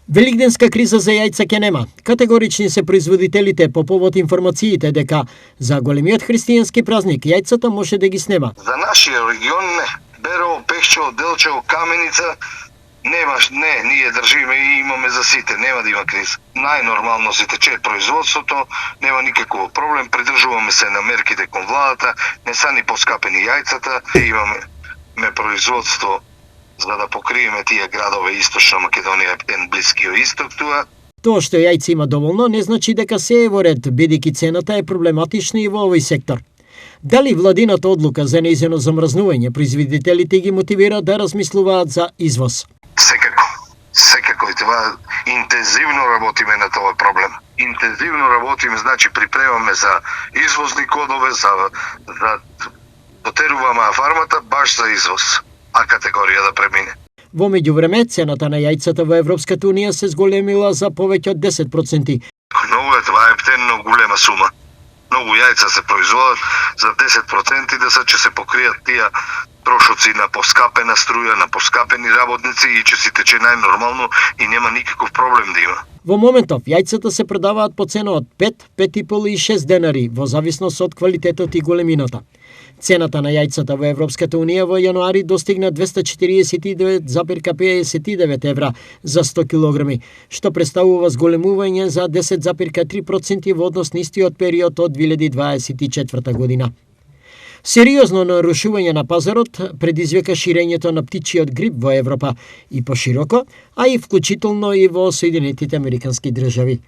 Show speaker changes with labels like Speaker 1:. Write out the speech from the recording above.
Speaker 1: Великденска криза за јајца ке нема. Категорични се производителите по повод информациите дека за големиот христијански празник јајцата може да ги снема.
Speaker 2: За нашиот регион не. Берово, Пехчево, Делчево, Каменица, не, ние држиме и имаме за сите, нема да има криза. Најнормално се тече производството, нема никаков проблем, придржуваме се на мерките кон владата, не са ни поскапени јајцата, имаме производство за да покриеме тие градове Источна Македонија, Блискиот Исток туа.
Speaker 1: Тоа што јајца има доволно не значи дека се е во ред, бидејќи цената е проблематична и во овој сектор. Дали владината одлука за нејзино замрзнување производителите ги мотивира да размислуваат за извоз?
Speaker 2: Секако и това интензивно работиме на този проблем. Интензивно работиме, значи припремаме за извозни кодове, за дотеруваме фармата баш за извоз, а категорија да премине.
Speaker 1: Во меѓувреме, цената на јајцата во Европската унија се зголемила за повеќе од 10%.
Speaker 2: Многу е това ептенно голема сума. Многу јајца се производат за 10% да се ќе се покријат тие трошоци на поскапена струја, на поскапени работници и че си тече најнормално и нема никаков проблем да има.
Speaker 1: Во моментов, јајцата се продаваат по цена од 5, 5,5 и 6 денари, во зависност од квалитетот и големината. Цената на јајцата во Европската унија во јануари достигна 249,59 евра за 100 килограми, што представува зголемување за 10,3% во однос на истиот период од 2024 година. Сериозно нарушување на пазарот предизвика ширењето на птичиот грип во Европа и пошироко, а и вклучително и во Соединетите Американски држави.